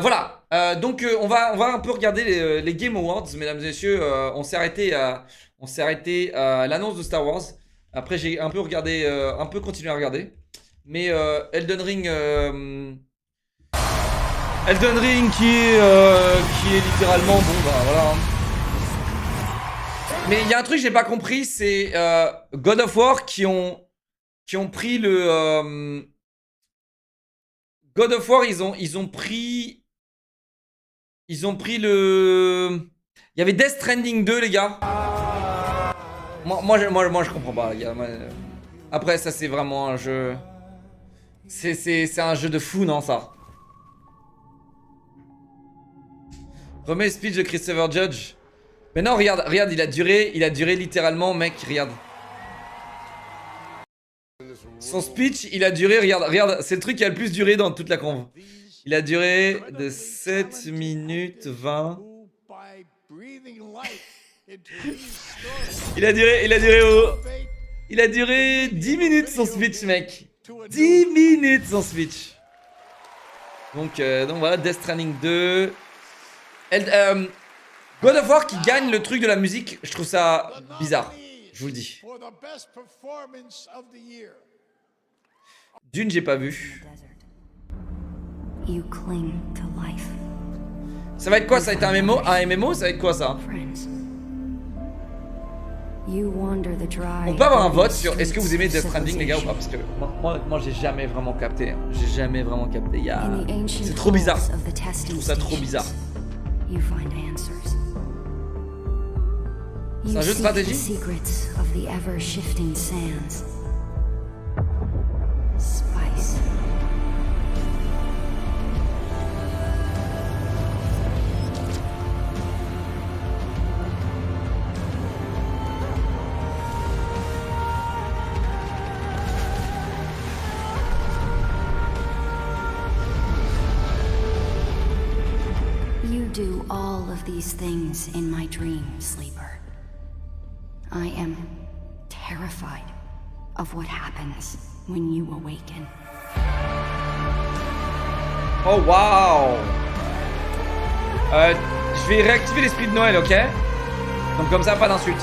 Voilà. Donc on va un peu regarder les Game Awards, mesdames et messieurs. On s'est arrêté à l'annonce de Star Wars. Après j'ai un peu regardé, un peu continué à regarder. Mais Elden Ring qui est littéralement bon bah voilà. Mais il y a un truc que j'ai pas compris, c'est God of War qui ont pris le God of War, ils ont pris le. Il y avait Death Stranding 2, les gars. Moi, je comprends pas, les gars. Après, ça, c'est vraiment un jeu. C'est un jeu de fou, non, ça? Remets le speech de Christopher Judge. Mais non, regarde, il a duré littéralement, mec, regarde. Son speech, il a duré, regarde, c'est le truc qui a le plus duré dans toute la conve. Il a duré de 7 minutes 20. Il a duré 10 minutes son speech, mec. 10 minutes son speech. Donc voilà, Death Stranding 2. God of War qui gagne le truc de la musique, je trouve ça bizarre. Je vous le dis. Dune, j'ai pas vu. Ça va être quoi? Ça va être un MMO? Un MMO? Ça va être quoi ça? On peut avoir un vote sur est-ce que vous aimez Death Stranding, les gars, ou pas? Parce que moi j'ai jamais vraiment capté. J'ai jamais vraiment capté. C'est trop bizarre. Je trouve ça trop bizarre. C'est un jeu de stratégie? Do all of these things in my dream, sleeper. I am terrified of what happens when you awaken. Oh wow! Je vais réactiver l'esprit de Noël, ok? Donc comme ça, pas d'insultes.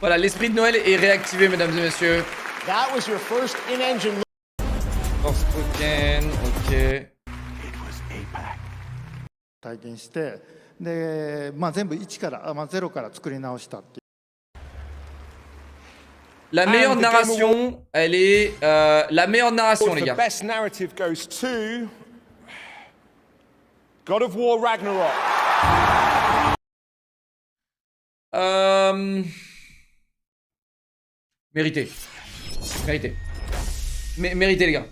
Voilà, l'esprit de Noël est réactivé, mesdames et messieurs. That was your first in-engine. Force Spoken, ok. It was APAC. 体験して、で、全部一から、ゼロから作り直したっていう。La meilleure narration, elle est la meilleure narration, les gars. Best narrative goes to God of War Ragnarok. Mérité. Mérité. Mérité, les gars.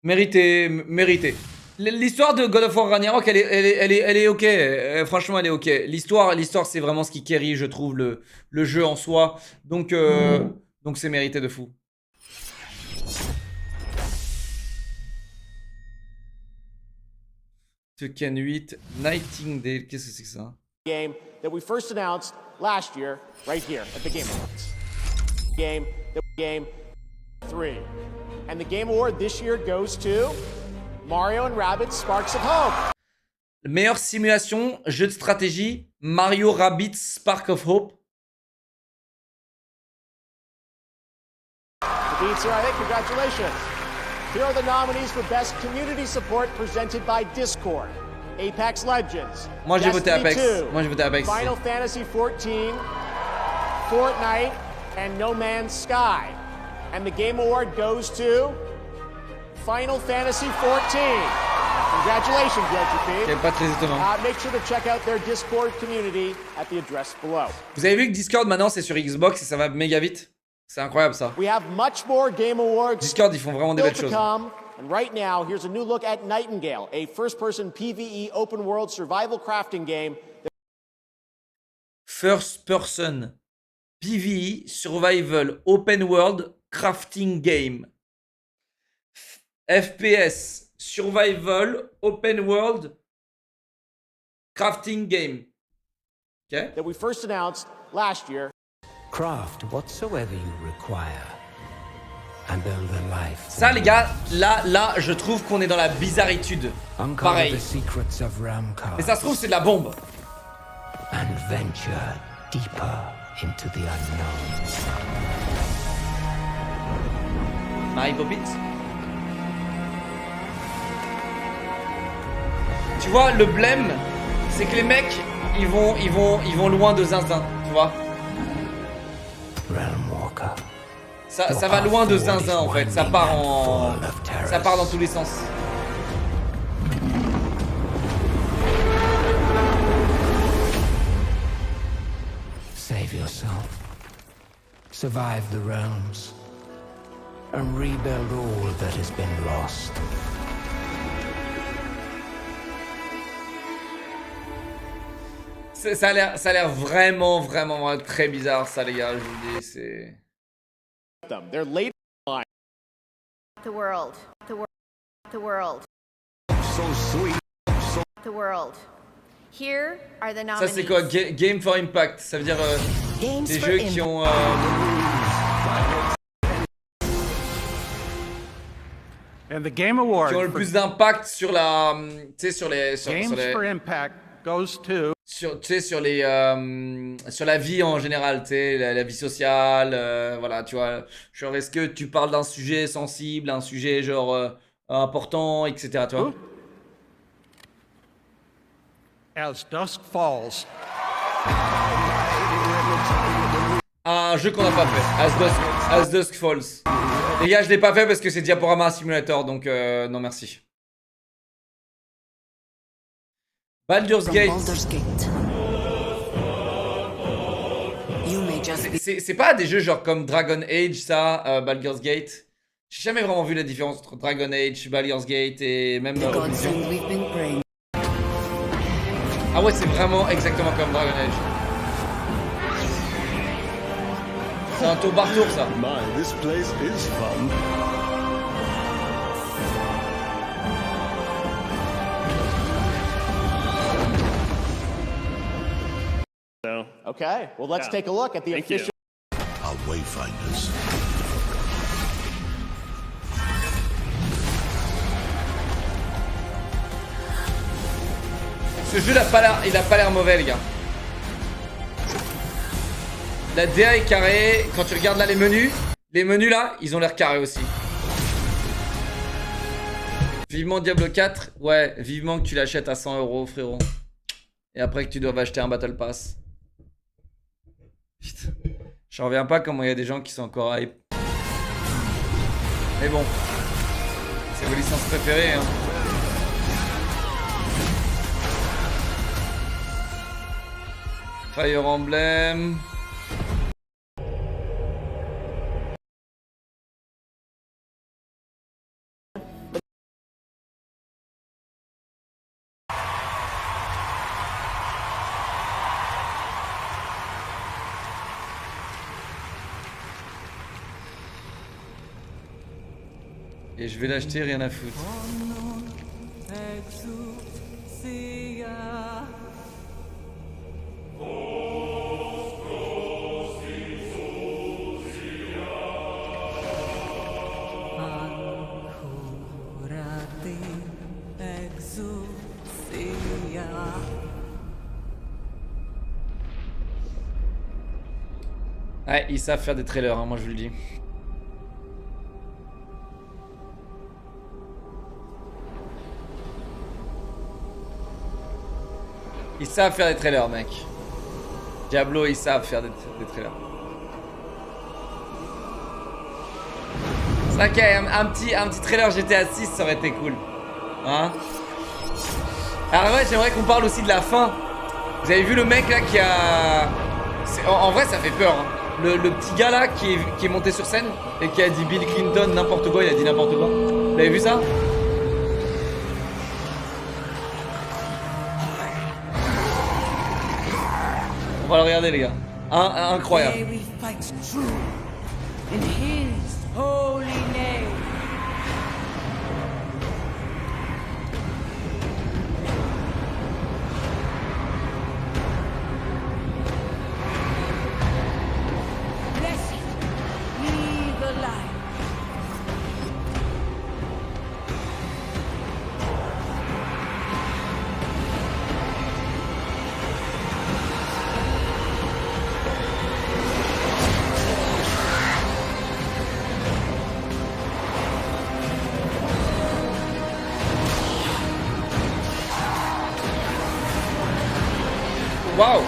Mérité. L'histoire de God of War Ragnarok, elle est ok. Franchement, elle est ok. L'histoire, c'est vraiment ce qui carry, je trouve, le jeu en soi. Donc c'est mérité de fou. Tekken 8, Nightingale, qu'est-ce que c'est que ça? Game that we first announced last year, right here at the Game Awards. Game 3. And the Game Award this year goes to Mario and Rabbids Sparks of Hope. Meilleure simulation, jeu de stratégie, Mario Rabbids Spark of Hope. Congratulations. Here are the nominees for Best Community Support presented by Discord. Apex Legends. Moi j'ai voté Apex. 2, Moi j'ai voté Apex. Final Fantasy 14, Fortnite, and No Man's Sky. And the Game Award goes to Final Fantasy 14. Congratulations, YojiP. C'est pas très étonnant. Make sure to check out their Discord community at the address below. Vous avez vu que Discord maintenant c'est sur Xbox et ça va méga vite? C'est incroyable ça. We have much more Game Awards. Discord ils font vraiment des belles choses. And right now, here's a new look at Nightingale, a first-person PvE open-world survival crafting game. First person PvE survival open world crafting game. FPS survival open world crafting game. Okay? That we first announced last year. Craft whatsoever you require and build a life. Ça, les gars, là, je trouve qu'on est dans la bizarritude. Uncover Pareil. the secrets of Ramcar Mais ça se trouve, c'est de la bombe. and venture deeper into the unknown. Mary Poppins. Tu vois, le blême, c'est que les mecs, ils vont loin de zinzin, tu vois. Realmwalker. Ça va loin de zinzin en fait, ça part dans tous les sens. Save yourself. Survive the realms. And rebuild all that has been lost. Ça a l'air vraiment très bizarre ça les gars, je vous dis, c'est... They're late. The world. The world. The world. So sweet. The world. Here are the Ça nominees. c'est quoi? Game for Impact, ça veut dire Games des for jeux qui ont... And the Game Award qui ont le for plus d'impact sur la... Tu sais, sur les... Games for Impact goes to sur la vie en général, tu sais, la vie sociale, voilà, tu vois. Genre, est-ce que tu parles d'un sujet sensible, un sujet genre important, etc. Tu vois. As Dusk Falls. Un jeu qu'on n'a pas fait, As Dusk Falls. Les gars, je l'ai pas fait parce que c'est Diaporama Simulator, donc non merci. Baldur's Gate. C'est pas des jeux genre comme Dragon Age, ça, Baldur's Gate. J'ai jamais vraiment vu la différence entre Dragon Age, Baldur's Gate et même Oblivion. Ah ouais, c'est vraiment exactement comme Dragon Age. C'est un tour par tour, ça. My, this place is fun. No. Okay, well, let's take a look at the official. Our wayfinders. Ce jeu, il a pas l'air mauvais, les gars. La DA est carrée. Quand tu regardes là les menus là, ils ont l'air carrés aussi. Vivement Diablo 4. Ouais, vivement que tu l'achètes à 100 €, frérot. Et après que tu dois acheter un Battle Pass. Putain. Je reviens pas comment il y a des gens qui sont encore hype. Mais bon. C'est vos licences préférées, hein. Fire Emblem. Et je vais l'acheter, rien à foutre. Ouais, ils savent faire des trailers, hein, moi je vous le dis. Ils savent faire des trailers, mec. Diablo, ils savent faire des trailers. C'est vrai qu'un petit trailer GTA 6, ça aurait été cool. Hein? Alors ouais, j'aimerais qu'on parle aussi de la fin. Vous avez vu le mec là qui a... En vrai, ça fait peur. Hein. Le petit gars là qui est monté sur scène et qui a dit Bill Clinton n'importe quoi, il a dit n'importe quoi. Vous avez vu ça? On va le regarder les gars. Incroyable. Waouh.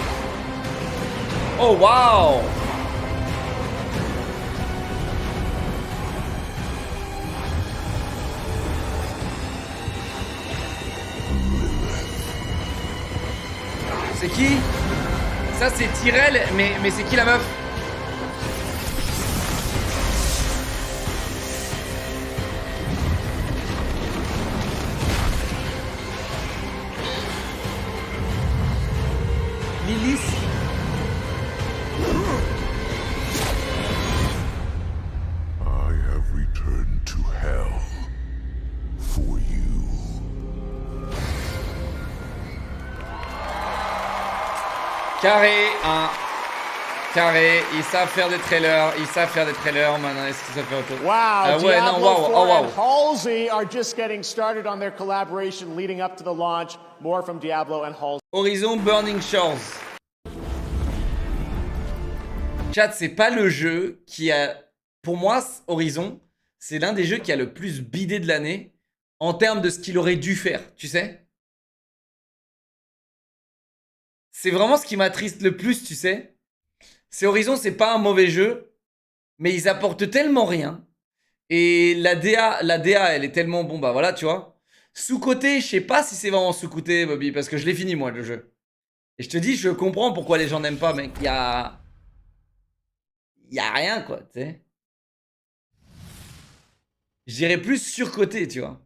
Oh waouh. C'est qui? Ça c'est Tyrell, mais c'est qui la meuf? Lilith. I have returned to hell for you. Carré, hein. Carré, ils savent faire des trailers, maintenant est-ce qu'ils savent faire autre chose? Wow, Ah ouais, non, Diablo waouh, 4 oh waouh. and Halsey are just getting started on their collaboration leading up to the launch. More from Diablo and Halsey. Horizon Burning Shores. Chat, c'est pas le jeu qui a... Pour moi, Horizon, c'est l'un des jeux qui a le plus bidé de l'année en termes de ce qu'il aurait dû faire, tu sais? C'est vraiment ce qui m'attriste le plus, tu sais? C'est Horizon, c'est pas un mauvais jeu, mais ils apportent tellement rien. Et la DA, elle est tellement... Bon, bah voilà, tu vois. Sous-côté, je sais pas si c'est vraiment sous-côté, Bobby, parce que je l'ai fini, moi, le jeu. Et je te dis, je comprends pourquoi les gens n'aiment pas, mec. Il y a rien, quoi, tu sais. Je dirais plus surcoté, tu vois.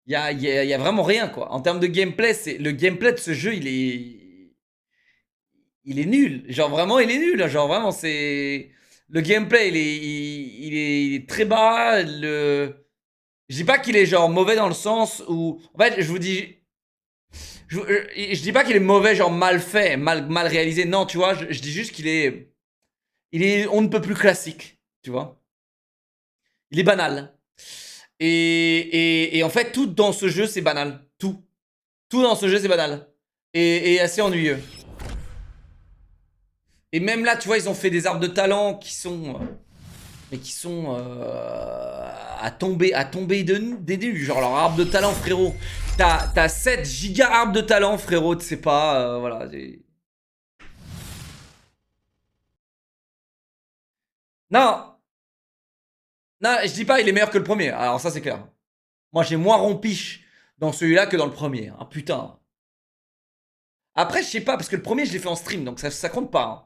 Il y a vraiment rien, quoi. En termes de gameplay, le gameplay de ce jeu, il est nul. Genre, vraiment, il est nul. Genre, vraiment, c'est... Le gameplay, il est très bas. Je dis pas qu'il est, genre, mauvais dans le sens où... En fait, je vous dis... Je dis pas qu'il est mauvais, genre, mal fait, mal réalisé. Non, tu vois, je dis juste qu'il est... On ne peut plus classique, tu vois. Il est banal. Et en fait, tout dans ce jeu, c'est banal. Tout. Tout dans ce jeu, c'est banal. Et assez ennuyeux. Et même là, tu vois, ils ont fait des arbres de talent qui sont... mais qui sont... à tomber des nuls. Genre, leur arbre de talent, frérot. T'as 7 giga arbres de talent, frérot. Tu sais pas, voilà. Non. Non, je dis pas il est meilleur que le premier. Alors ça c'est clair. Moi j'ai moins rompiche dans celui-là que dans le premier. Ah putain. Après je sais pas parce que le premier je l'ai fait en stream donc ça compte pas. Hein.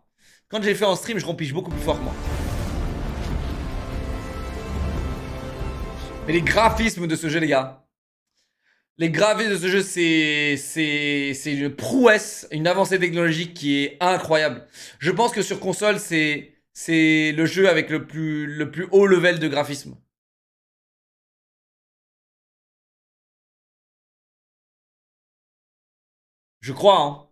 Quand je l'ai fait en stream je rompiche beaucoup plus fort que moi. Mais les graphismes de ce jeu les gars. Les graphismes de ce jeu c'est une prouesse, une avancée technologique qui est incroyable. Je pense que sur console c'est le jeu avec le plus haut level de graphisme. Je crois, hein.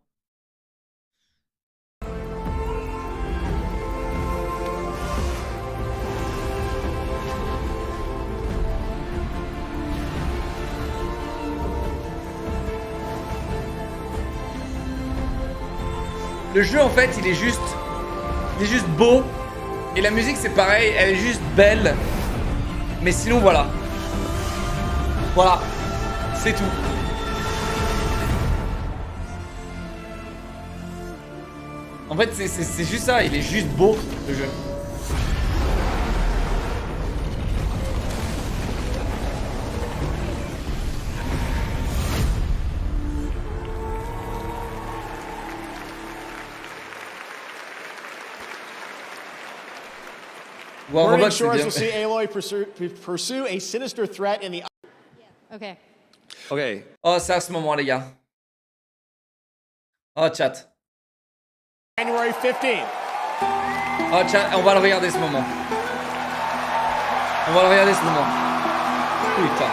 Le jeu, en fait, il est juste beau. Et la musique, c'est pareil, elle est juste belle. Mais sinon, voilà. Voilà. C'est tout. En fait, c'est juste ça. Il est juste beau, le jeu. Wow, Burning Robot, c'est Shores bien. will see Aloy pursue a sinister threat in the... Okay. Okay. Oh, c'est à ce moment, les gars. Oh, chat. January 15th. Oh, chat, on va le regarder ce moment. On va le regarder ce moment. Putain.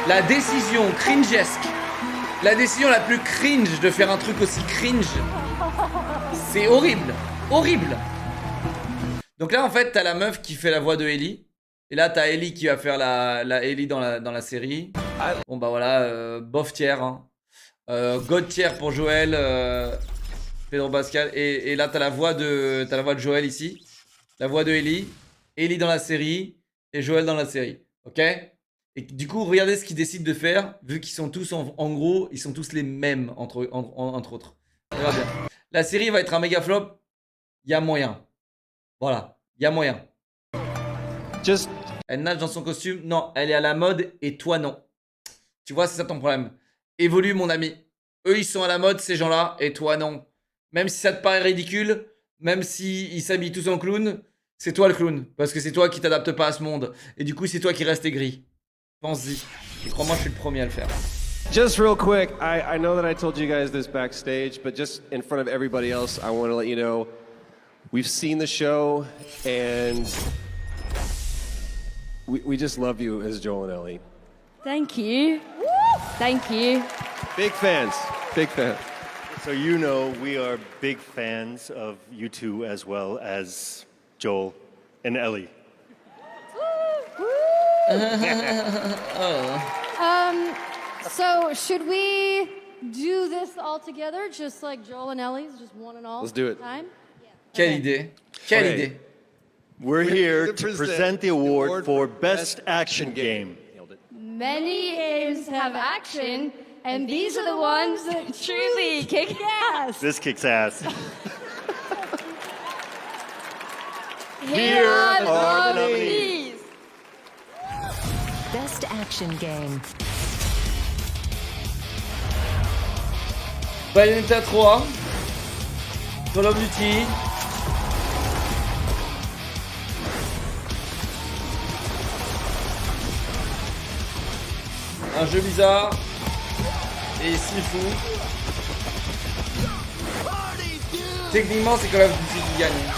La décision cringesque. La décision la plus cringe de faire un truc aussi cringe. C'est horrible. Horrible. Donc là, en fait, t'as la meuf qui fait la voix de Ellie. Et là, t'as Ellie qui va faire la Ellie dans la série. Bon, bah voilà, bof tiers. Hein. God tiers pour Joël. Pedro Pascal. Et là, t'as la voix de Joël ici. La voix de Ellie. Ellie dans la série. Et Joël dans la série. Ok? Et Et du coup, regardez ce qu'ils décident de faire, vu qu'ils sont tous, en gros, ils sont tous les mêmes, entre autres. Regardez bien. La série va être un méga flop, il y a moyen. Voilà, il y a moyen. Just Elle nage dans son costume, non, elle est à la mode, et toi non. Tu vois, c'est ça ton problème. Évolue, mon ami. Eux, ils sont à la mode, ces gens-là, et toi non. Même si ça te paraît ridicule, même s'ils s'habillent tous en clown, c'est toi le clown, parce que c'est toi qui t'adaptes pas à ce monde. Et du coup, c'est toi qui restes aigri. Pense-y. Et crois-moi, je suis le premier à le faire. Just real quick, I know that I told you guys this backstage, but just in front of everybody else, I want to let you know we've seen the show and we just love you as Joel and Ellie. Thank you. Thank you. Big fans. Big fans. So you know we are big fans of you two as well as Joel and Ellie. So should we do this all together, just like Joel and Ellie's, just one and all? Let's do it. Time? Quelle idée. Quelle Okay. idée. We're here to present the award for Best Action Game. Many games have action, and these are the ones that truly kick ass. This kicks ass. Here are are the the nominees. nominees. Best Action Game. Bayonetta 3. Call of Duty. Un jeu bizarre. Et si fou. Techniquement, c'est Call of Duty qui gagne.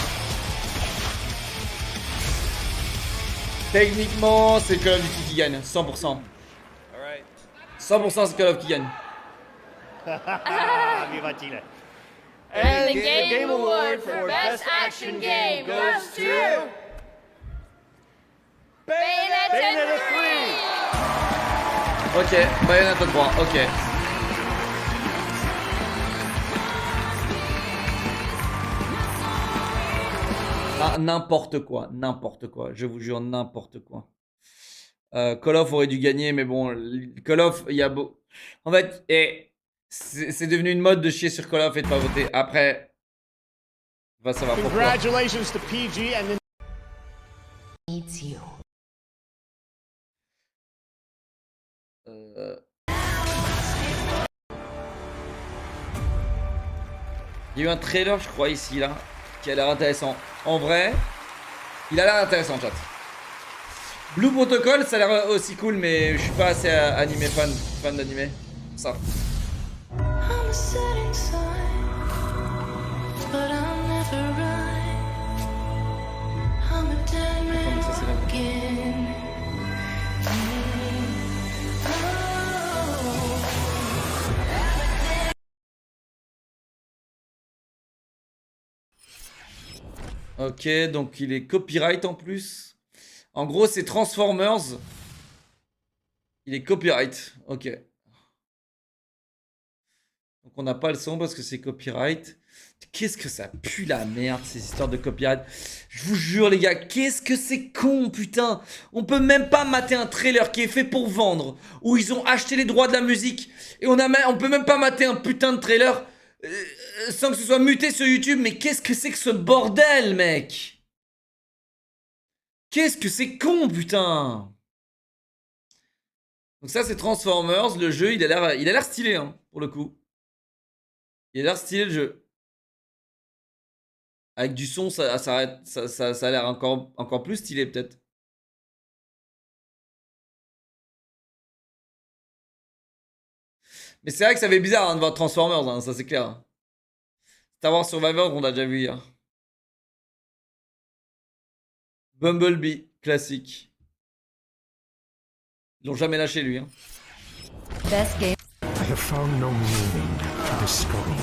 Techniquement, c'est Call of Duty qui gagne. 100%. 100% c'est Call of qui gagne. Viva Chile. And the Game Award for Best Action Game goes to Bayonetta 3. Ok, Bayonetta 3, ok. Ah, n'importe quoi, je vous jure, n'importe quoi. Call of aurait dû gagner, mais bon, Call of, il y a beau. En fait, c'est devenu une mode de chier sur Call of et de pas voter. Après, on va savoir pourquoi. Congratulations to PG and then Needs you. Il y a eu un trailer, je crois, ici, là, qui a l'air intéressant. En vrai, il a l'air intéressant, chat. Blue Protocol, ça a l'air aussi cool, mais je suis pas assez animé fan d'animé. Ça. Comme ça, c'est là. Ok, donc il est copyright en plus. En gros, c'est Transformers. Il est copyright. Ok. Donc on n'a pas le son parce que c'est copyright. Qu'est-ce que ça pue la merde, ces histoires de copyright. Je vous jure, les gars, qu'est-ce que c'est con, putain. On peut même pas mater un trailer qui est fait pour vendre, où ils ont acheté les droits de la musique. Et on peut même pas mater un putain de trailer sans que ce soit muté sur YouTube. Mais qu'est-ce que c'est que ce bordel, mec? Qu'est-ce que c'est con, putain. Donc ça, c'est Transformers. Le jeu, il a l'air stylé, hein, pour le coup. Il a l'air stylé, le jeu. Avec du son, ça a l'air encore plus stylé, peut-être. Mais c'est vrai que ça fait bizarre, hein, de voir Transformers, hein, ça c'est clair. Star Wars Survivor, on l'a déjà vu hier. Bumblebee, classique. Ils l'ont jamais lâché, lui. Hein. Best Game. I have found no meaning to this struggle.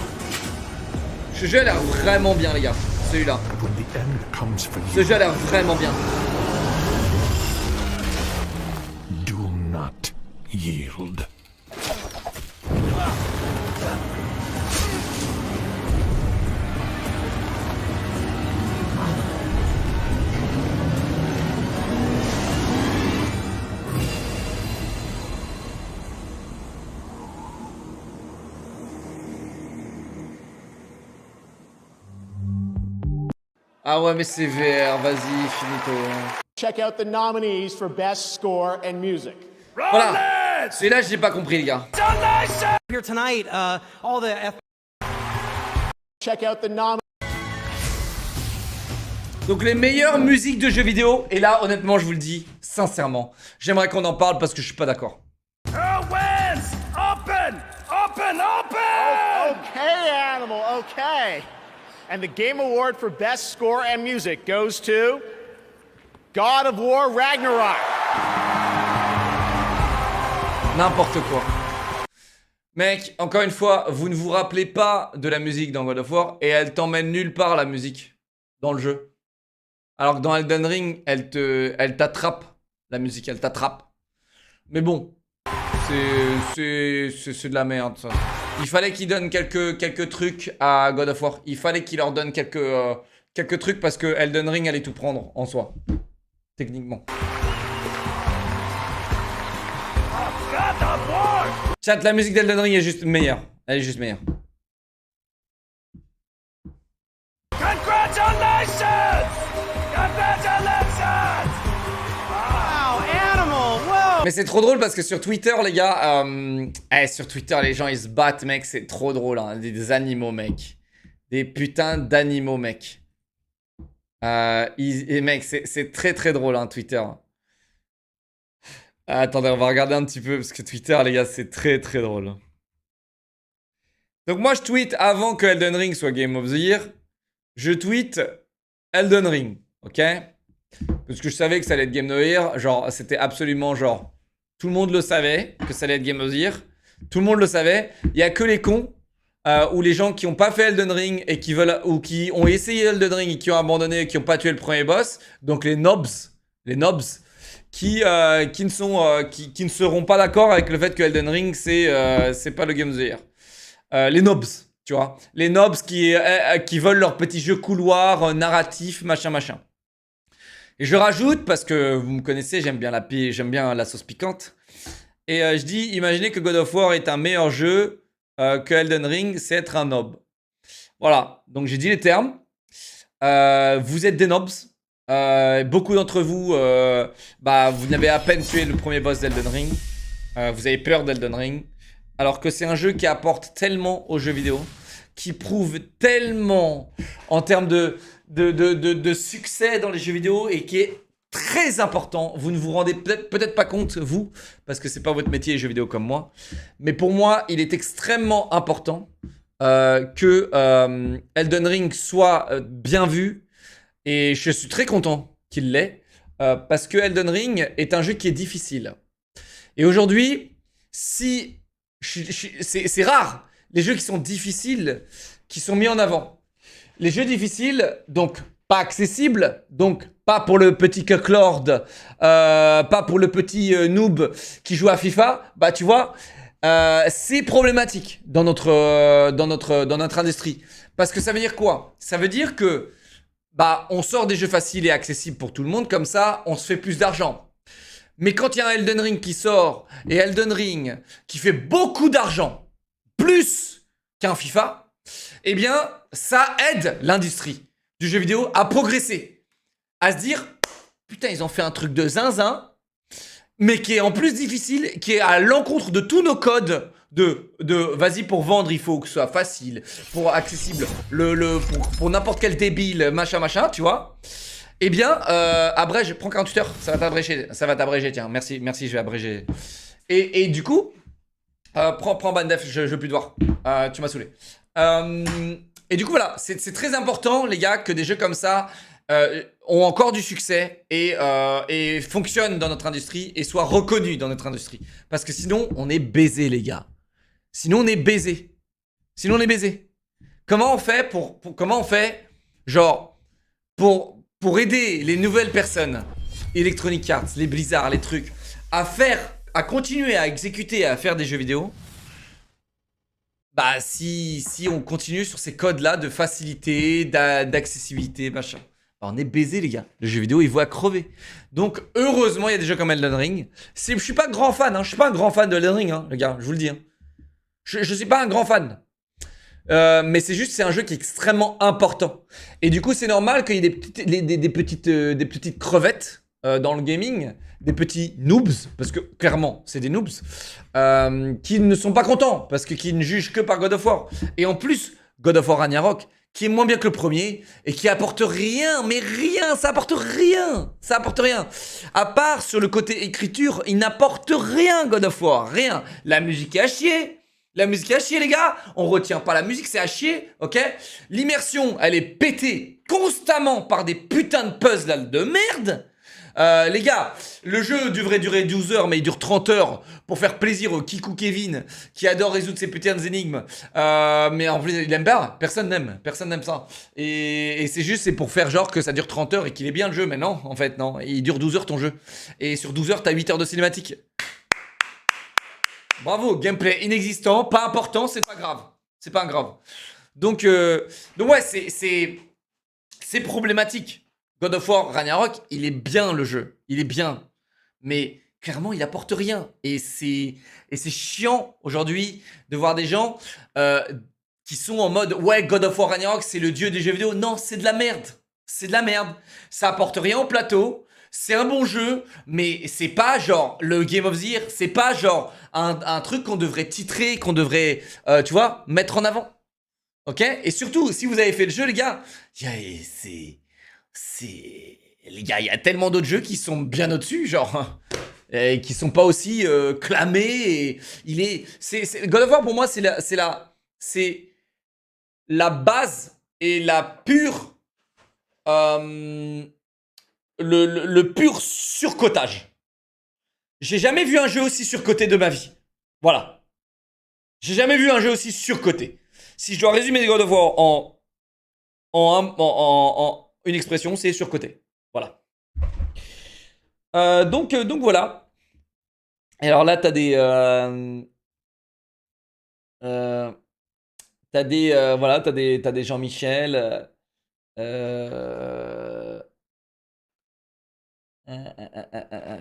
Ce jeu a l'air vraiment bien, les gars. Celui-là. But when the end comes for Ce you, jeu a l'air vraiment bien. do not yield. Ah ouais, mais c'est VR, vas-y, finito. Check out the nominees for Best Score and Music. Voilà. Celui-là, je l'ai pas compris, les gars. Here tonight, all the Check out the nominees. Donc les meilleures musiques de jeux vidéo, et là honnêtement je vous le dis sincèrement, j'aimerais qu'on en parle parce que je suis pas d'accord. Okay, Animal, okay. And the Game Award for Best Score and Music goes to God of War Ragnarok. N'importe quoi. Mec, encore une fois, vous ne vous rappelez pas de la musique dans God of War et elle t'emmène nulle part la musique dans le jeu. Alors que dans Elden Ring, elle t'attrape. La musique, elle t'attrape. Mais bon, c'est de la merde, ça. Il fallait qu'il donne quelques trucs à God of War. Il fallait qu'il leur donne quelques trucs parce que Elden Ring allait tout prendre en soi. Techniquement. Chat, la musique d'Elden Ring est juste meilleure. Elle est juste meilleure. Mais c'est trop drôle parce que sur Twitter, les gars, sur Twitter, les gens ils se battent, mec, c'est trop drôle, hein. Des animaux, mec. Des putains d'animaux, mec. Mec, c'est très très drôle, hein, Twitter. Attendez, on va regarder un petit peu parce que Twitter, les gars, c'est très très drôle. Donc moi, je tweet avant que Elden Ring soit Game of the Year. Je tweet Elden Ring, ok? Parce que je savais que ça allait être Game of the Year. Genre, c'était absolument genre... Tout le monde le savait que ça allait être Game of the Year. Tout le monde le savait. Il n'y a que les cons ou les gens qui n'ont pas fait Elden Ring et qui veulent... Ou qui ont essayé Elden Ring et qui ont abandonné et qui n'ont pas tué le premier boss. Donc les nobs. Les nobs. Qui ne seront pas d'accord avec le fait que Elden Ring, c'est pas le Game of the Year. Les nobs. Tu vois, les nobs qui veulent leur petit jeu couloir, narratif, machin, machin. Et je rajoute, parce que vous me connaissez, j'aime bien la sauce piquante. Et je dis, imaginez que God of War est un meilleur jeu que Elden Ring, c'est être un nob. Voilà, donc j'ai dit les termes. Vous êtes des nobs. Beaucoup d'entre vous, vous n'avez à peine tué le premier boss d'Elden Ring. Vous avez peur d'Elden Ring. Alors que c'est un jeu qui apporte tellement aux jeux vidéo, qui prouve tellement en termes de succès dans les jeux vidéo et qui est très important. Vous ne vous rendez peut-être pas compte, vous, parce que c'est pas votre métier les jeux vidéo comme moi. Mais pour moi, il est extrêmement important que Elden Ring soit bien vu. Et je suis très content qu'il l'ait. Parce que Elden Ring est un jeu qui est difficile. Et aujourd'hui, c'est rare les jeux qui sont difficiles, qui sont mis en avant. Les jeux difficiles, donc pas accessibles, donc pas pour le petit cucklord, pas pour le petit noob qui joue à FIFA, bah tu vois, c'est problématique dans notre industrie. Parce que ça veut dire quoi? Ça veut dire que on sort des jeux faciles et accessibles pour tout le monde, comme ça on se fait plus d'argent. Mais quand il y a un Elden Ring qui sort, et Elden Ring qui fait beaucoup d'argent, plus qu'un FIFA, eh bien, ça aide l'industrie du jeu vidéo à progresser. À se dire, putain, ils ont fait un truc de zinzin, mais qui est en plus difficile, qui est à l'encontre de tous nos codes de vas-y, pour vendre, il faut que ce soit facile, pour accessible, pour n'importe quel débile, machin, machin, tu vois. Eh bien, abrège, prends 48 heures, ça va t'abréger, tiens, merci, je vais abréger. Et du coup, prends Bandef, je veux plus te voir, tu m'as saoulé. Et du coup, voilà, c'est très important, les gars, que des jeux comme ça ont encore du succès et fonctionnent dans notre industrie et soient reconnus dans notre industrie. Parce que sinon, on est baisé, les gars. Sinon, on est baisé. Comment on fait pour aider les nouvelles personnes, Electronic Arts, les Blizzard, les trucs, à continuer à exécuter, à faire des jeux vidéo? Bah, si on continue sur ces codes-là de facilité, d'accessibilité, machin. Bah, on est baisé, les gars. Le jeu vidéo, il voit crever. Donc, heureusement, il y a des jeux comme Elden Ring. Je suis pas grand fan, hein. Je suis pas un grand fan de Elden Ring, hein, les gars, je vous le dis. Hein. Je suis pas un grand fan. Mais c'est juste, c'est un jeu qui est extrêmement important. Et du coup, c'est normal qu'il y ait des petites crevettes dans le gaming, des petits noobs, parce que clairement, c'est des noobs, qui ne sont pas contents, parce qu'ils ne jugent que par God of War. Et en plus, God of War Ragnarok, qui est moins bien que le premier, et qui apporte rien, mais rien, ça apporte rien. Ça apporte rien. À part sur le côté écriture, il n'apporte rien, God of War, rien. La musique est à chier. La musique est à chier, les gars. On retient pas la musique, c'est à chier, ok? L'immersion, elle est pétée constamment par des putains de puzzles de merde. Les gars, le jeu devrait durer 12 heures, mais il dure 30 heures pour faire plaisir au Kikou Kevin qui adore résoudre ces putains d'énigmes. Mais en plus, il aime pas. Personne n'aime ça. Et c'est juste, c'est pour faire genre que ça dure 30 heures et qu'il est bien le jeu. Mais non, en fait, non. Il dure 12 heures ton jeu. Et sur 12 heures, t'as 8 heures de cinématique. Bravo, gameplay inexistant, pas important, c'est pas grave. C'est pas grave. Donc ouais, c'est problématique. God of War Ragnarok, il est bien le jeu, il est bien, mais clairement il apporte rien et c'est chiant aujourd'hui de voir des gens qui sont en mode ouais, God of War Ragnarok c'est le dieu des jeux vidéo. Non, c'est de la merde, c'est de la merde, ça apporte rien au plateau. C'est un bon jeu, mais c'est pas genre le Game of the Year, c'est pas genre un truc qu'on devrait titrer, qu'on devrait, tu vois, mettre en avant. Ok? Et surtout, si vous avez fait le jeu, les gars, les gars, il y a tellement d'autres jeux qui sont bien au-dessus, genre, et qui sont pas aussi clamés. Et God of War pour moi, c'est la base et la pure, le pur surcotage. J'ai jamais vu un jeu aussi surcoté de ma vie. Voilà. J'ai jamais vu un jeu aussi surcoté. Si je dois résumer God of War en une expression, c'est surcoté. Voilà. Donc voilà. Et alors là, t'as des Jean-Michel.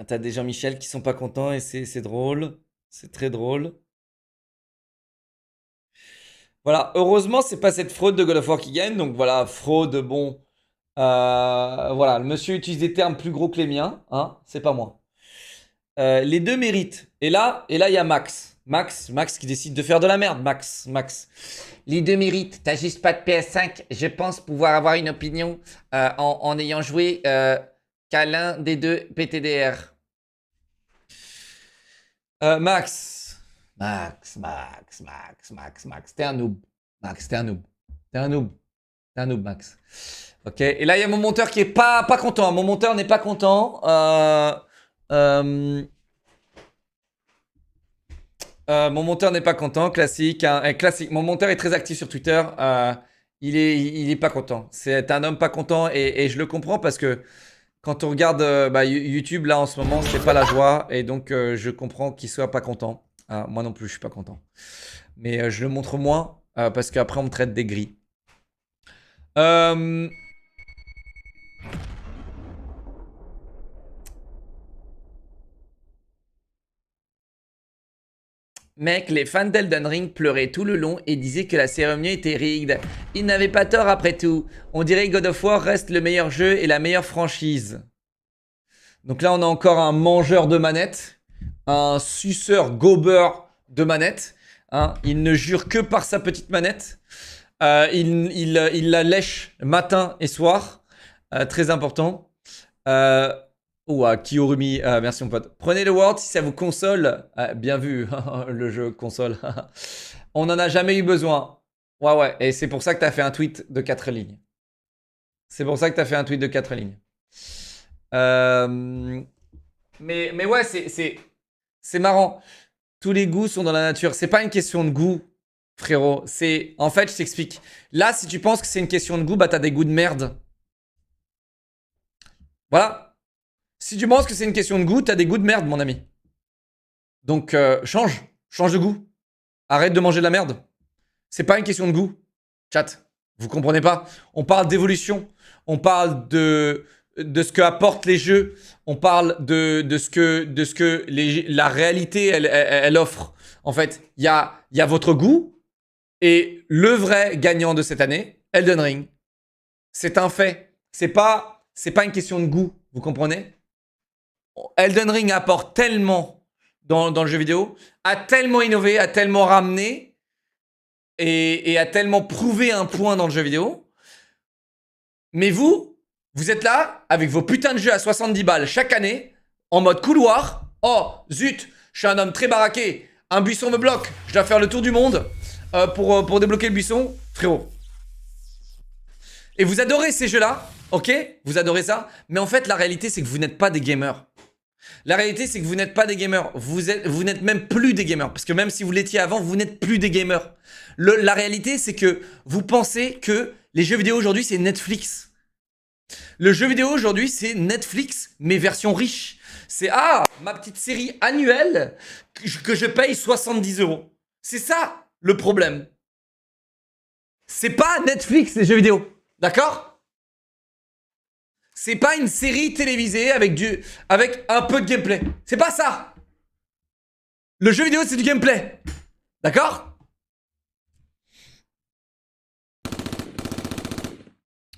T'as des Jean-Michel qui sont pas contents et c'est drôle. C'est très drôle. Voilà, heureusement, c'est pas cette fraude de God of War qui gagne. Donc voilà, fraude, bon. Voilà, le monsieur utilise des termes plus gros que les miens. Hein, c'est pas moi. Les deux méritent. Et là, il y a Max. Max qui décide de faire de la merde. Max. Les deux méritent. T'as juste pas de PS5. Je pense pouvoir avoir une opinion en ayant joué qu'à l'un des deux PTDR. Max. T'es un noob. Max, t'es un noob, Max. Ok, et là, il y a mon monteur qui est pas content. Mon monteur n'est pas content. Mon monteur n'est pas content. Classique, hein, classique. Mon monteur est très actif sur Twitter. Il est pas content. C'est un homme pas content et je le comprends parce que quand on regarde YouTube, là, en ce moment, c'est pas la joie. Et donc, je comprends qu'il soit pas content. Moi non plus, je suis pas content. Mais je le montre moins parce qu'après, on me traite des gris. Mec, les fans d'Elden Ring pleuraient tout le long et disaient que la cérémonie était rigged. Ils n'avaient pas tort après tout. On dirait que God of War reste le meilleur jeu et la meilleure franchise. Donc là, on a encore un mangeur de manettes. Un suceur gober de manettes. Hein. Il ne jure que par sa petite manette. Il la lèche matin et soir. Très important. Kiyorumi, merci mon pote. Prenez le Word si ça vous console. Bien vu, le jeu console. On n'en a jamais eu besoin. Ouais. Et c'est pour ça que t'as fait un tweet de 4 lignes. Mais ouais, c'est marrant. Tous les goûts sont dans la nature. C'est pas une question de goût, frérot. En fait, je t'explique. Là, si tu penses que c'est une question de goût, bah t'as des goûts de merde. Voilà. Si tu penses que c'est une question de goût, t'as des goûts de merde, mon ami. Donc, change de goût. Arrête de manger de la merde. C'est pas une question de goût. Chat, vous comprenez pas? On parle d'évolution. On parle de ce que apportent les jeux. On parle de ce que la réalité, elle offre. En fait, il y a votre goût Et le vrai gagnant de cette année, Elden Ring, c'est un fait. C'est pas une question de goût, vous comprenez? Elden Ring apporte tellement dans le jeu vidéo, a tellement innové, a tellement ramené et a tellement prouvé un point dans le jeu vidéo. Mais vous êtes là avec vos putains de jeux à 70 balles chaque année, en mode couloir. Oh, zut, je suis un homme très baraqué. Un buisson me bloque. Je dois faire le tour du monde pour débloquer le buisson. Frérot. Et vous adorez ces jeux-là, ok? Vous adorez ça. Mais en fait, la réalité, c'est que vous n'êtes pas des gamers. La réalité, c'est que vous n'êtes pas des gamers. Vous n'êtes même plus des gamers. Parce que même si vous l'étiez avant, vous n'êtes plus des gamers. La réalité, c'est que vous pensez que les jeux vidéo aujourd'hui, c'est Netflix. Le jeu vidéo aujourd'hui, c'est Netflix, mais version riche. C'est ma petite série annuelle que je paye 70 €. C'est ça le problème. C'est pas Netflix, les jeux vidéo. D'accord? C'est pas une série télévisée avec un peu de gameplay. C'est pas ça. Le jeu vidéo, c'est du gameplay. D'accord?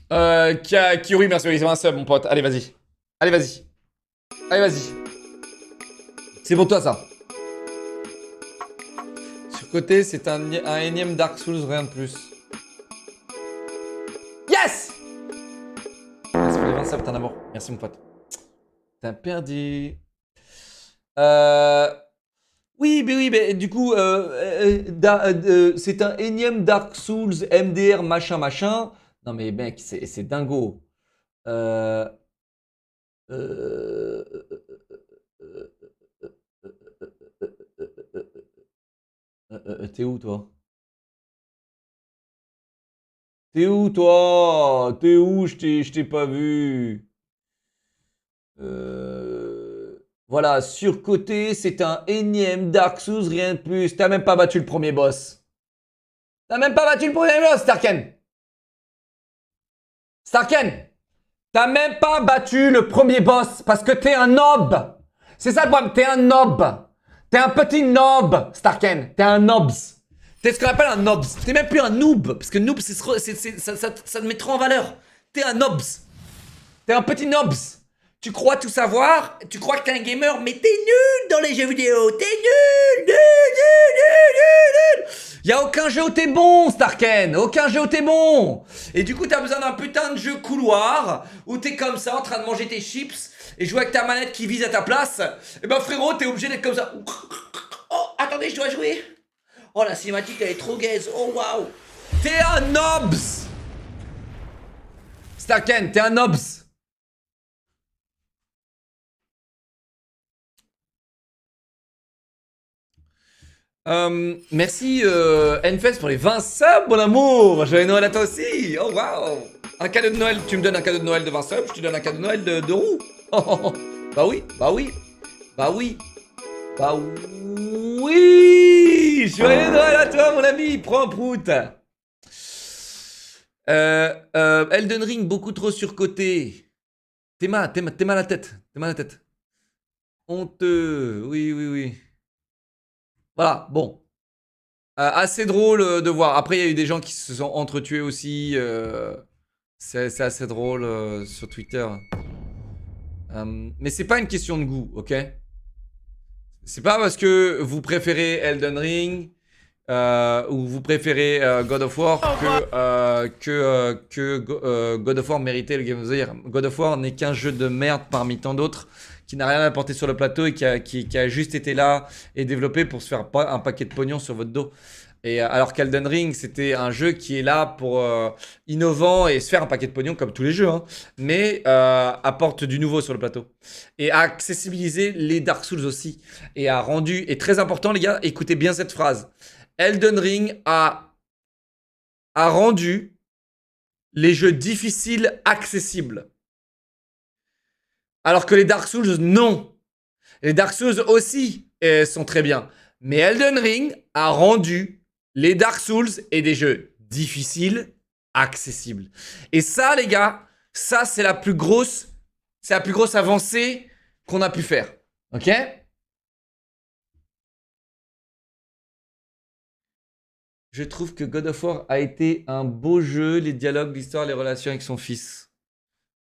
Kiori, merci, c'est un sub, mon pote. Allez, vas-y. Allez, vas-y. Allez, vas-y. C'est pour toi, ça. Sur côté, c'est un énième Dark Souls, rien de plus. Yes! Merci pour les 20 subs, t'es un amour. Merci, mon pote. T'as perdu. Oui, mais du coup, c'est un énième Dark Souls, MDR, machin. Non mais mec, c'est dingo. T'es où toi? T'es où toi? T'es où? Je t'ai pas vu. Voilà, surcoté, c'est un énième Dark Souls, rien de plus. T'as même pas battu le premier boss. T'as même pas battu le premier boss, Starken. Starken, t'as même pas battu le premier boss parce que t'es un nob. C'est ça le problème, t'es un nob. T'es un petit nob, Starken. T'es un nobs. T'es ce qu'on appelle un nobs. T'es même plus un noob. Parce que noob, ça te met trop en valeur. T'es un nobs. T'es un petit nobs. Tu crois tout savoir, tu crois que t'es un gamer, mais t'es nul dans les jeux vidéo. T'es nul. Y'a aucun jeu où t'es bon, Starken. Aucun jeu où t'es bon. Et du coup, t'as besoin d'un putain de jeu couloir où t'es comme ça en train de manger tes chips et jouer avec ta manette qui vise à ta place. Et ben frérot, t'es obligé d'être comme ça. Oh, attendez, je dois jouer. Oh, la cinématique, elle est trop gaze. Oh, waouh. T'es un nobs. Starken, t'es un nobs. Merci Enfest pour les 20 subs, mon amour. Joyeux Noël à toi aussi. Oh waouh. Un cadeau de Noël, tu me donnes un cadeau de Noël de 20 subs, je te donne un cadeau de Noël de roue. Oh. Bah oui. Joyeux Noël à toi, mon ami. Prends un prout. Elden Ring, beaucoup trop surcoté. T'es mal à la tête. Honteux. Oui. Voilà, bon. Assez drôle de voir. Après, il y a eu des gens qui se sont entretués aussi. C'est assez drôle sur Twitter. Mais c'est pas une question de goût, ok? C'est pas parce que vous préférez Elden Ring ou vous préférez God of War que God of War méritait le Game of the Year. God of War n'est qu'un jeu de merde parmi tant d'autres qui n'a rien apporté sur le plateau et qui a juste été là et développé pour se faire un paquet de pognon sur votre dos. Et alors qu'Elden Ring, c'était un jeu qui est là pour innovant et se faire un paquet de pognon comme tous les jeux, hein, mais apporte du nouveau sur le plateau. Et a accessibilisé les Dark Souls aussi. Et a rendu, et très important les gars, écoutez bien cette phrase. Elden Ring a rendu les jeux difficiles accessibles. Alors que les Dark Souls, non. Les Dark Souls aussi sont très bien. Mais Elden Ring a rendu les Dark Souls et des jeux difficiles accessibles. Et ça, les gars, ça, c'est la plus grosse avancée qu'on a pu faire. Ok ? Je trouve que God of War a été un beau jeu, les dialogues, l'histoire, les relations avec son fils.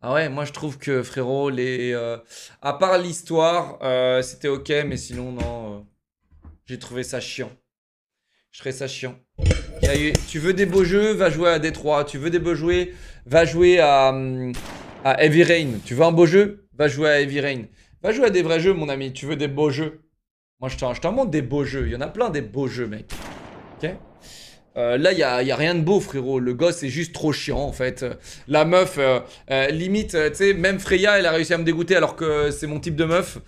Ah ouais, moi je trouve que frérot, à part l'histoire, c'était ok, mais sinon non, j'ai trouvé ça chiant. Je trouvais ça chiant. Tu veux des beaux jeux, va jouer à Détroit. Tu veux des beaux jeux, va jouer à Heavy Rain. Tu veux un beau jeu, va jouer à Heavy Rain. Va jouer à des vrais jeux, mon ami. Tu veux des beaux jeux. Moi, je t'en montre des beaux jeux. Il y en a plein des beaux jeux, mec. Ok. Là, il y a rien de beau, frérot. Le gosse est juste trop chiant, en fait. La meuf, limite, tu sais, même Freya, elle a réussi à me dégoûter alors que c'est mon type de meuf.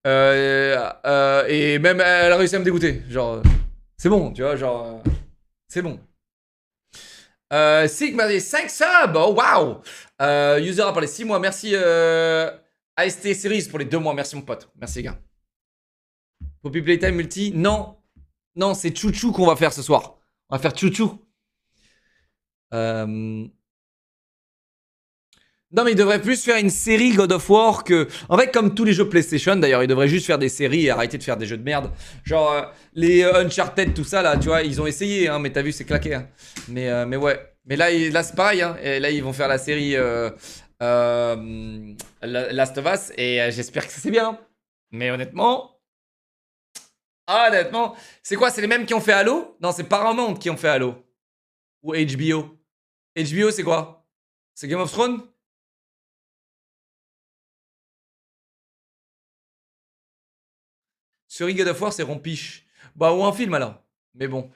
Et même, elle a réussi à me dégoûter. Genre, c'est bon, tu vois, genre, c'est bon. Sig m'a dit 5 subs. Oh, waouh. User a parlé 6 mois. Merci, AST Series pour les 2 mois. Merci, mon pote. Merci, les gars. Poppy Playtime multi. Non. Non, c'est Chouchou qu'on va faire ce soir. On va faire Chouchou. Non, mais il devrait plus faire une série God of War que... En fait, comme tous les jeux PlayStation, d'ailleurs, il devrait juste faire des séries et arrêter de faire des jeux de merde. Genre, les Uncharted, tout ça, là, tu vois, ils ont essayé, hein, mais t'as vu, c'est claqué. Hein. Mais ouais. Mais là c'est pareil, hein. Et là, ils vont faire la série Last of Us, et j'espère que c'est bien. Mais honnêtement, c'est quoi? C'est les mêmes qui ont fait Halo? Non, c'est Paramount qui ont fait Halo. Ou HBO. HBO, c'est quoi? C'est Game of Thrones? Sur God of War, c'est rompiche. Bah, ou un film alors. Mais bon.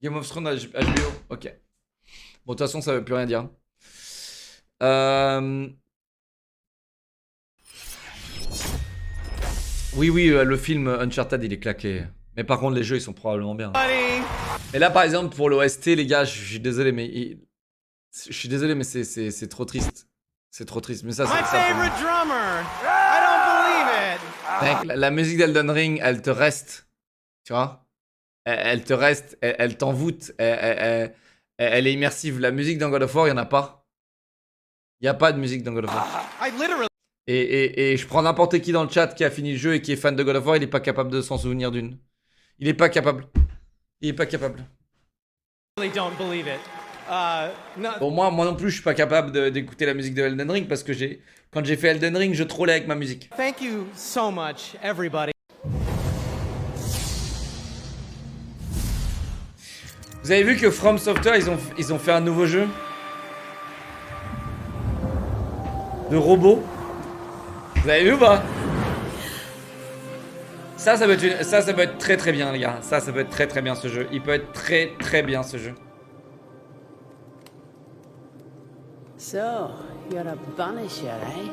Game of Thrones HBO. Ok. Bon, de toute façon, ça veut plus rien dire. Oui, le film Uncharted, il est claqué. Mais par contre, les jeux, ils sont probablement bien. Et là, par exemple, pour l'OST, les gars, je suis désolé, mais... Je suis désolé, mais c'est trop triste. C'est trop triste. Mais ça, c'est ça. Mec, la musique d'Elden Ring, elle te reste. Tu vois? Elle te reste. Elle t'envoûte. Elle est immersive. La musique dans God of War, il n'y en a pas. Il n'y a pas de musique dans God of War. Et je prends n'importe qui dans le chat qui a fini le jeu et qui est fan de God of War, il est pas capable de s'en souvenir d'une. Il est pas capable. Il est pas capable. Bon, moi non plus, je suis pas capable d'écouter la musique de Elden Ring parce que quand j'ai fait Elden Ring, je trollais avec ma musique. Thank you so much, everybody. Vous avez vu que From Software, ils ont fait un nouveau jeu de robots. Vous avez vu ou pas? Ça peut être très très bien, les gars. Ça peut être très très bien ce jeu. Il peut être très très bien ce jeu. So, you're a Banisher, eh?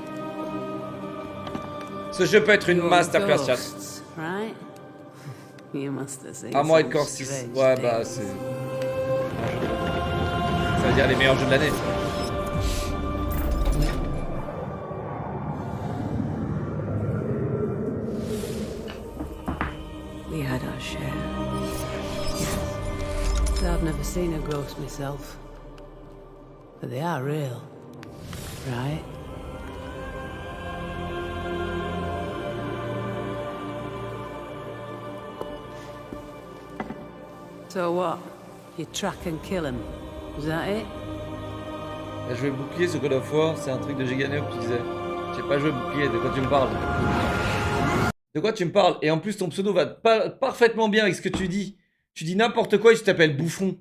Ce jeu peut être une masterclass, chat. Right? You must have seen Armored Core 6. Ouais, bah c'est... Ça veut dire les meilleurs jeux de l'année. We had our share. Yes. I've never seen a ghost myself. But they are real, right? So what? You track and kill him? Is that it? J'ai joué bouclier sur God of War, c'est un truc de Giganeo que tu disais. J'ai pas joué bouclier, de quoi tu me parles? De quoi tu me parles? Et en plus ton pseudo va parfaitement bien avec ce que tu dis. Tu dis n'importe quoi et tu t'appelles Bouffon.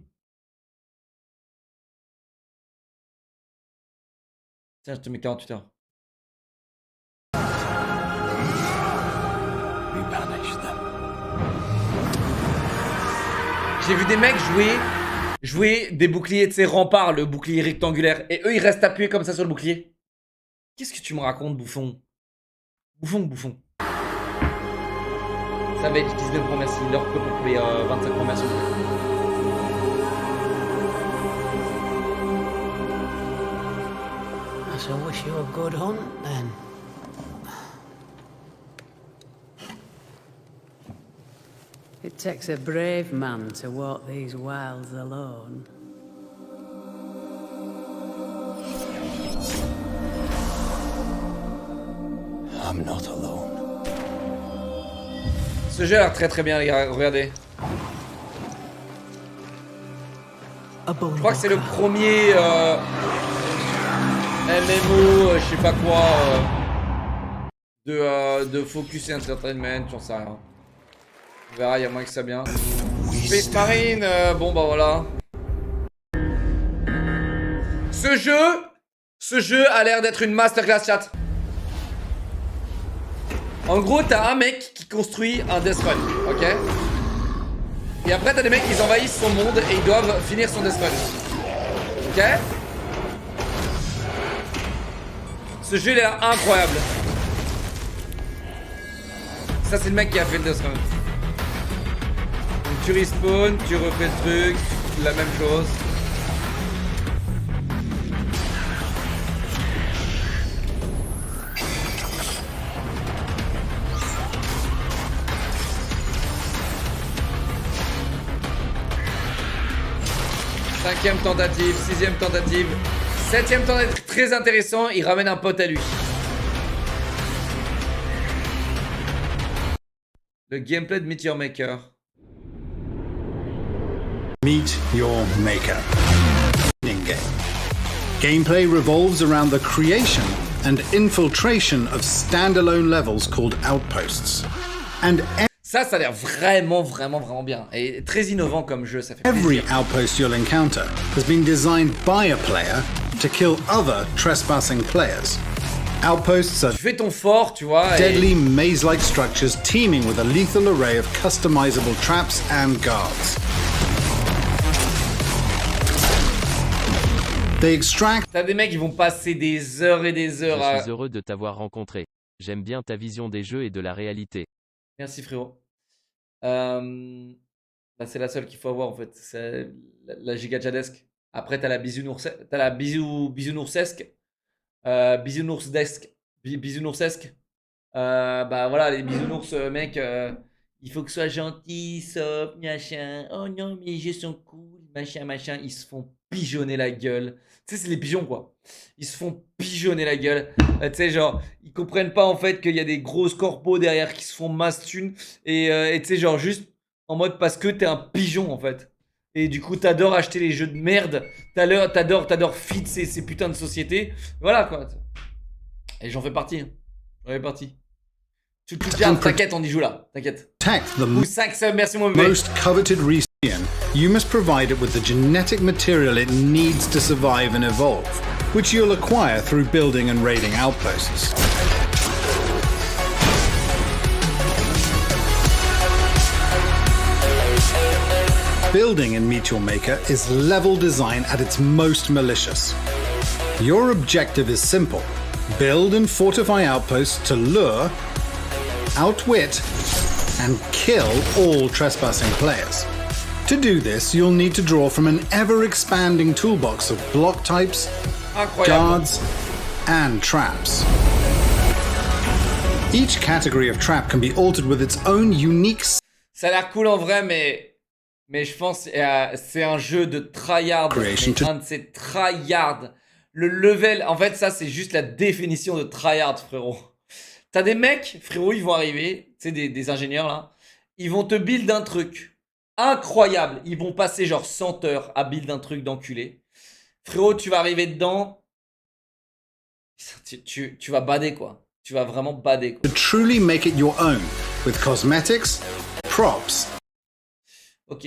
Tiens, je te mets 48 heures. J'ai vu des mecs jouer des boucliers, tu sais, rempart, le bouclier rectangulaire. Et eux, ils restent appuyés comme ça sur le bouclier. Qu'est-ce que tu me racontes, Bouffon? Bouffon. Ça va être 19 points, merci. Leur que pour les 25 points, merci. So wish you a good hunt, then. It takes a brave man to walk these wilds alone. I'm not alone. Ce jeu a l'air très très bien, les gars. Regardez. Je crois que c'est le premier MMO, je sais pas quoi, de Focus Entertainment, j'en sais rien. On verra, il y a moins que ça bien. Space Marine, bon bah voilà. Ce jeu a l'air d'être une masterclass, chat. En gros, t'as un mec qui construit un Death Run, ok? Et après, t'as des mecs qui envahissent son monde et ils doivent finir son Death Run. Ok? Ce jeu, il a l'air incroyable. Ça, c'est le mec qui a fait le Death Run. Donc, tu respawn, tu refais le truc, la même chose. Cinquième tentative, sixième tentative, septième tentative, très intéressant, il ramène un pote à lui. Le gameplay de Meet Your Maker. Meet Your Maker. In-game. Gameplay revolves around the creation and infiltration of standalone levels called outposts. And Ça a l'air vraiment bien. Et très innovant comme jeu, ça fait every plaisir. outpost you'll encounter has been designed by a player to kill other trespassing players. Outposts are Tu fais ton fort, tu vois. deadly maze-like structures teeming with a lethal array of customizable traps and guards. They extract. T'as des mecs qui vont passer des heures et des heures à... Je suis heureux de t'avoir rencontré. J'aime bien ta vision des jeux et de la réalité. Merci frérot. Bah, c'est la seule qu'il faut avoir en fait. C'est la gigachadesque. Après t'as la bisounoursesque. T'as la bisounoursesque. Bisounoursesque. Bah voilà, les bisounours, mec. Il faut que ce soit gentil, soft, machin. Oh non, mais les jeux sont cool, machin. Ils se font pigeonner la gueule. Tu sais, c'est les pigeons quoi. Ils se font pigeonner la gueule. Tu sais, genre, ils comprennent pas en fait qu'il y a des grosses corpos derrière qui se font masse thunes. Et tu sais, genre, juste en mode parce que t'es un pigeon en fait. Et du coup, t'adores acheter les jeux de merde. T'adores feed ces putains de sociétés. Voilà quoi. Et j'en fais partie. Hein. J'en fais partie. Tu gardes, t'inquiète, on y joue là. T'inquiète. Ou 5 subs, merci mon bébé. Most coveted Reasian, you must provide it with the genetic material it needs to survive and evolve, which you'll acquire through building and raiding outposts. Building in Meet Your Maker is level design at its most malicious. Your objective is simple. Build and fortify outposts to lure, outwit, and kill all trespassing players. To do this, you'll need to draw from an ever-expanding toolbox of block types, guards, and traps. Each category of trap can be altered with its own unique... Ça a l'air cool en vrai, mais je pense c'est un jeu de tryhard. Un de ces tryhard. Le level, en fait, ça c'est juste la définition de tryhard, frérot. T'as des mecs, frérot, ils vont arriver, tu sais, des ingénieurs là, ils vont te build un truc incroyable. Ils vont passer genre 100 heures à build un truc d'enculé. Frérot, tu vas arriver dedans, tu vas bader quoi. Tu vas vraiment bader quoi. To truly make it your own, with cosmetics, props,